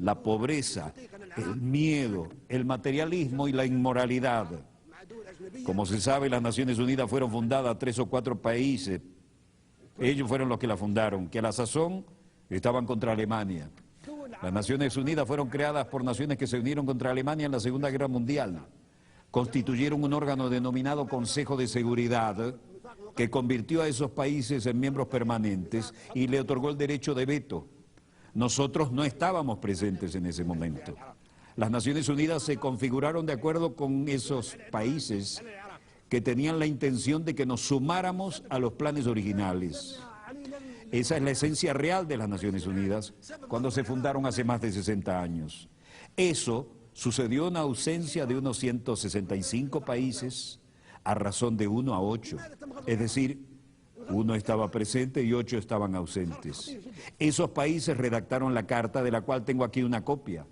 la pobreza, el miedo, el materialismo y la inmoralidad. Como se sabe, las Naciones Unidas fueron fundadas 3 o 4 países. Ellos fueron los que la fundaron, que a la sazón estaban contra Alemania. Las Naciones Unidas fueron creadas por naciones que se unieron contra Alemania en la Segunda Guerra Mundial. Constituyeron un órgano denominado Consejo de Seguridad, que convirtió a esos países en miembros permanentes y le otorgó el derecho de veto. Nosotros no estábamos presentes en ese momento. Las Naciones Unidas se configuraron de acuerdo con esos países que tenían la intención de que nos sumáramos a los planes originales. Esa es la esencia real de las Naciones Unidas cuando se fundaron hace más de 60 años. Eso sucedió en ausencia de unos 165 países a razón de 1 a 8. Es decir, 1 estaba presente y 8 estaban ausentes. Esos países redactaron la carta, de la cual tengo aquí una copia.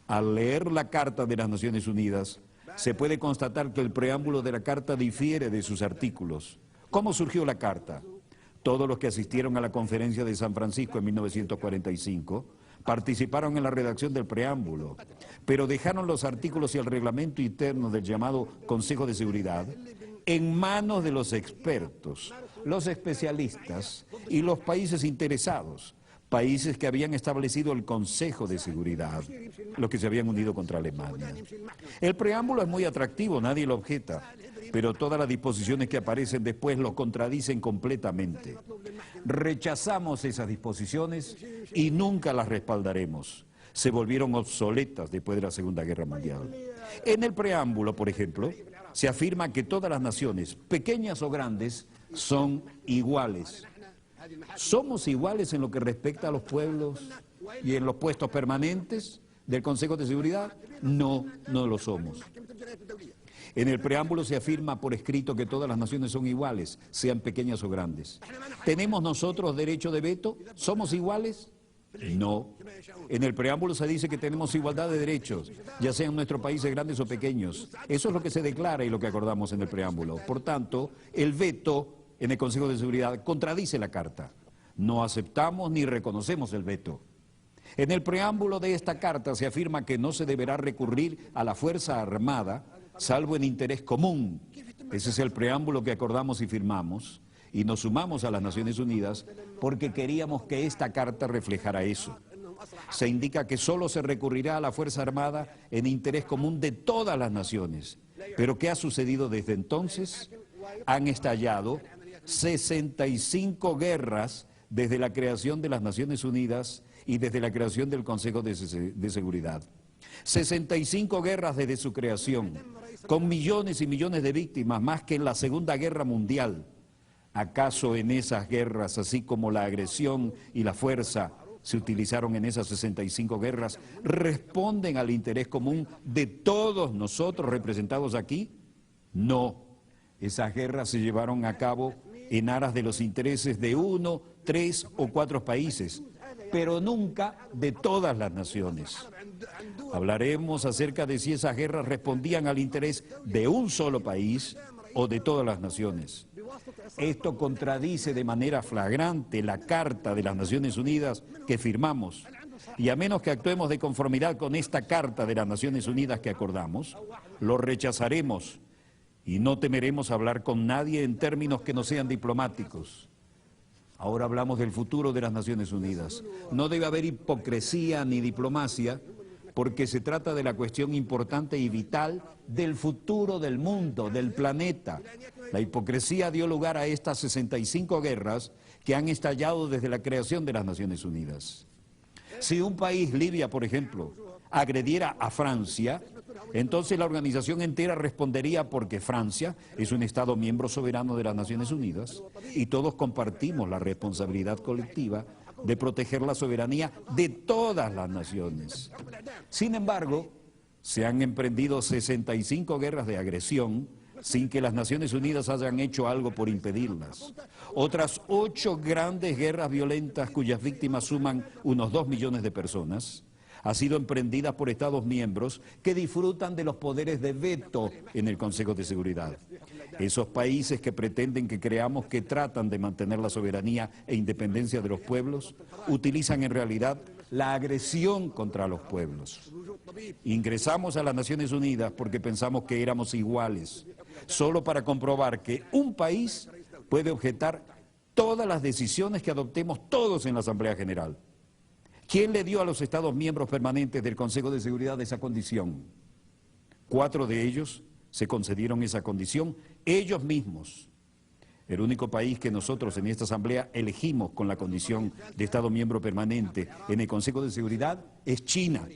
Al leer la Carta de las Naciones Unidas, se puede constatar que el preámbulo de la Carta difiere de sus artículos. ¿Cómo surgió la Carta? Todos los que asistieron a la Conferencia de San Francisco en 1945 participaron en la redacción del preámbulo, pero dejaron los artículos y el reglamento interno del llamado Consejo de Seguridad en manos de los expertos, los especialistas y los países interesados, países que habían establecido el Consejo de Seguridad, los que se habían unido contra Alemania. El preámbulo es muy atractivo, nadie lo objeta, pero todas las disposiciones que aparecen después lo contradicen completamente. Rechazamos esas disposiciones y nunca las respaldaremos. Se volvieron obsoletas después de la Segunda Guerra Mundial. En el preámbulo, por ejemplo, se afirma que todas las naciones, pequeñas o grandes, son iguales. ¿Somos iguales en lo que respecta a los pueblos y en los puestos permanentes del Consejo de Seguridad? No, no lo somos. En el preámbulo se afirma por escrito que todas las naciones son iguales, sean pequeñas o grandes. ¿Tenemos nosotros derecho de veto? ¿Somos iguales? No. En el preámbulo se dice que tenemos igualdad de derechos, ya sean nuestros países grandes o pequeños. Eso es lo que se declara y lo que acordamos en el preámbulo. Por tanto, el veto en el Consejo de Seguridad contradice la Carta. No aceptamos ni reconocemos el veto. En el preámbulo de esta Carta se afirma que no se deberá recurrir a la Fuerza Armada, salvo en interés común. Ese es el preámbulo que acordamos y firmamos, y nos sumamos a las Naciones Unidas porque queríamos que esta Carta reflejara eso. Se indica que solo se recurrirá a la Fuerza Armada en interés común de todas las naciones. ¿Pero qué ha sucedido desde entonces? Han estallado 65 guerras desde la creación de las Naciones Unidas y desde la creación del Consejo de Seguridad. 65 guerras desde su creación, con millones y millones de víctimas, más que en la Segunda Guerra Mundial. ¿Acaso en esas guerras, así como la agresión y la fuerza se utilizaron en esas 65 guerras, responden al interés común de todos nosotros representados aquí? No. Esas guerras se llevaron a cabo en aras de los intereses de 1, 3 o 4 países, pero nunca de todas las naciones. Hablaremos acerca de si esas guerras respondían al interés de un solo país o de todas las naciones. Esto contradice de manera flagrante la Carta de las Naciones Unidas que firmamos, y a menos que actuemos de conformidad con esta Carta de las Naciones Unidas que acordamos, lo rechazaremos y no temeremos hablar con nadie en términos que no sean diplomáticos. Ahora hablamos del futuro de las Naciones Unidas. No debe haber hipocresía ni diplomacia, porque se trata de la cuestión importante y vital del futuro del mundo, del planeta. La hipocresía dio lugar a estas 65 guerras que han estallado desde la creación de las Naciones Unidas. Si un país, Libia por ejemplo, agrediera a Francia, entonces la organización entera respondería porque Francia es un Estado miembro soberano de las Naciones Unidas y todos compartimos la responsabilidad colectiva de proteger la soberanía de todas las naciones. Sin embargo, se han emprendido 65 guerras de agresión sin que las Naciones Unidas hayan hecho algo por impedirlas. Otras 8 grandes guerras violentas cuyas víctimas suman unos 2 millones de personas han sido emprendidas por Estados miembros que disfrutan de los poderes de veto en el Consejo de Seguridad. Esos países que pretenden que creamos que tratan de mantener la soberanía e independencia de los pueblos, utilizan en realidad la agresión contra los pueblos. Ingresamos a las Naciones Unidas porque pensamos que éramos iguales, solo para comprobar que un país puede objetar todas las decisiones que adoptemos todos en la Asamblea General. ¿Quién le dio a los Estados miembros permanentes del Consejo de Seguridad esa condición? 4 de ellos se concedieron esa condición ellos mismos. El único país que nosotros en esta Asamblea elegimos con la condición de Estado miembro permanente en el Consejo de Seguridad es China.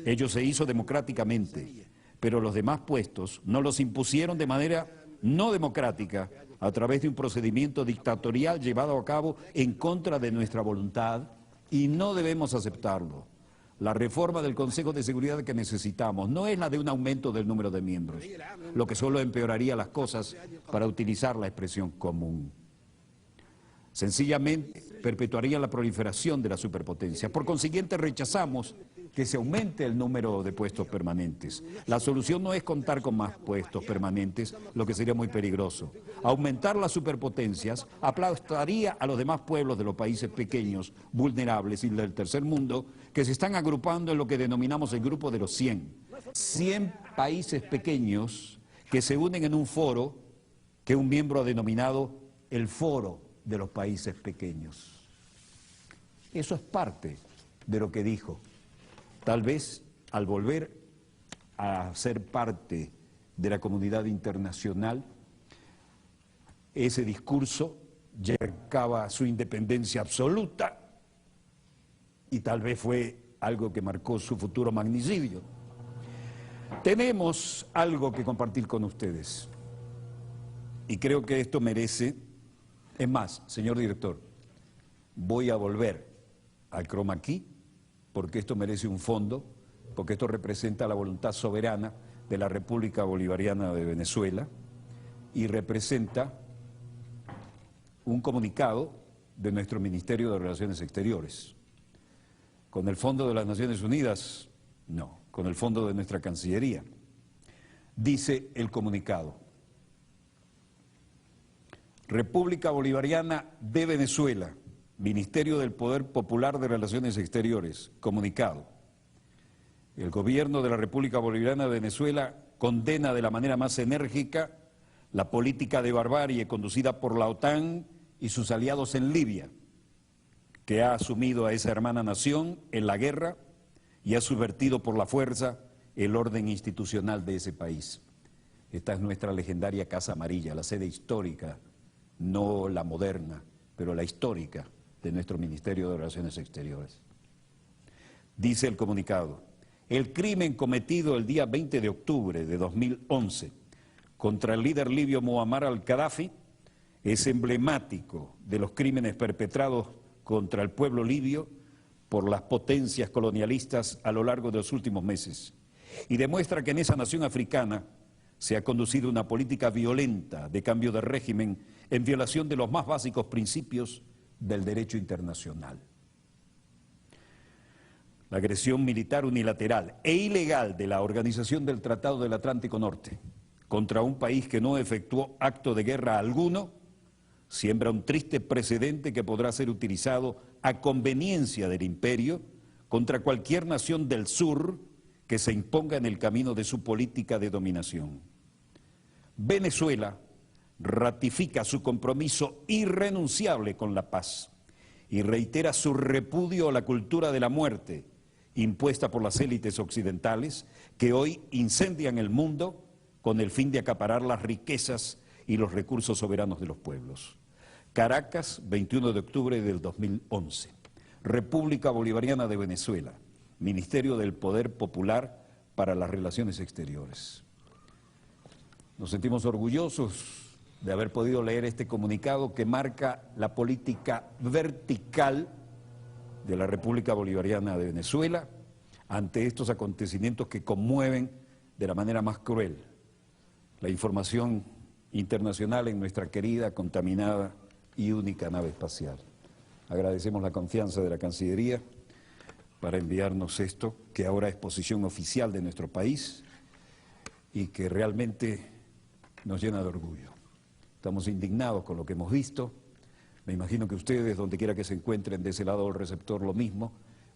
Ello se hizo democráticamente, pero los demás puestos nos los impusieron de manera no democrática a través de un procedimiento dictatorial llevado a cabo en contra de nuestra voluntad y no debemos aceptarlo. La reforma del Consejo de Seguridad que necesitamos no es la de un aumento del número de miembros, lo que solo empeoraría las cosas para utilizar la expresión común. Sencillamente perpetuaría la proliferación de la superpotencia. Por consiguiente, rechazamos que se aumente el número de puestos permanentes. La solución no es contar con más puestos permanentes, lo que sería muy peligroso. Aumentar las superpotencias aplastaría a los demás pueblos de los países pequeños, vulnerables y del tercer mundo, que se están agrupando en lo que denominamos el grupo de los 100. 100 países pequeños que se unen en un foro que un miembro ha denominado el Foro de los Países Pequeños. Eso es parte de lo que dijo. Tal vez al volver a ser parte de la comunidad internacional, ese discurso ya marcaba su independencia absoluta y tal vez fue algo que marcó su futuro magnicidio. Tenemos algo que compartir con ustedes y creo que esto merece, es más, señor director, voy a volver al chroma key porque esto merece un fondo, porque esto representa la voluntad soberana de la República Bolivariana de Venezuela y representa un comunicado de nuestro Ministerio de Relaciones Exteriores. Con el Fondo de las Naciones Unidas, no, con el Fondo de nuestra Cancillería. Dice el comunicado: República Bolivariana de Venezuela, Ministerio del Poder Popular de Relaciones Exteriores, comunicado. El gobierno de la República Bolivariana de Venezuela condena de la manera más enérgica la política de barbarie conducida por la OTAN y sus aliados en Libia, que ha asumido a esa hermana nación en la guerra y ha subvertido por la fuerza el orden institucional de ese país. Esta es nuestra legendaria Casa Amarilla, la sede histórica, no la moderna, pero la histórica de nuestro Ministerio de Relaciones Exteriores. Dice el comunicado: el crimen cometido el día 20 de octubre de 2011 contra el líder libio Muammar al-Gaddafi es emblemático de los crímenes perpetrados contra el pueblo libio por las potencias colonialistas a lo largo de los últimos meses y demuestra que en esa nación africana se ha conducido una política violenta de cambio de régimen en violación de los más básicos principios del derecho internacional. La agresión militar unilateral e ilegal de la Organización del Tratado del Atlántico Norte contra un país que no efectuó acto de guerra alguno siembra un triste precedente que podrá ser utilizado a conveniencia del imperio contra cualquier nación del sur que se imponga en el camino de su política de dominación. Venezuela ratifica su compromiso irrenunciable con la paz y reitera su repudio a la cultura de la muerte impuesta por las élites occidentales que hoy incendian el mundo con el fin de acaparar las riquezas y los recursos soberanos de los pueblos. Caracas, 21 de octubre del 2011. República Bolivariana de Venezuela, Ministerio del Poder Popular para las Relaciones Exteriores. Nos sentimos orgullosos de haber podido leer este comunicado que marca la política vertical de la República Bolivariana de Venezuela ante estos acontecimientos que conmueven de la manera más cruel la información internacional en nuestra querida, contaminada y única nave espacial. Agradecemos la confianza de la Cancillería para enviarnos esto, que ahora es posición oficial de nuestro país y que realmente nos llena de orgullo. Estamos indignados con lo que hemos visto. Me imagino que ustedes, donde quiera que se encuentren de ese lado del receptor, lo mismo.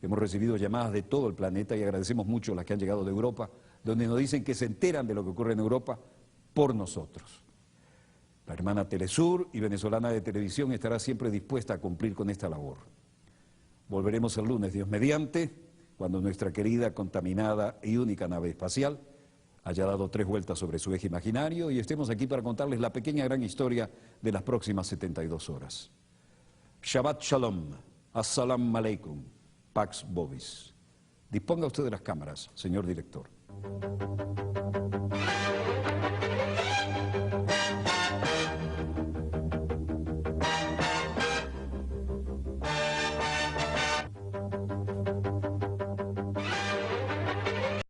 Hemos recibido llamadas de todo el planeta y agradecemos mucho las que han llegado de Europa, donde nos dicen que se enteran de lo que ocurre en Europa por nosotros. La hermana Telesur y Venezolana de Televisión estará siempre dispuesta a cumplir con esta labor. Volveremos el lunes, Dios mediante, cuando nuestra querida, contaminada y única nave espacial haya dado 3 vueltas sobre su eje imaginario y estemos aquí para contarles la pequeña gran historia de las próximas 72 horas. Shabbat Shalom, Assalamu Alaikum, Pax Bovis. Disponga usted de las cámaras, señor director.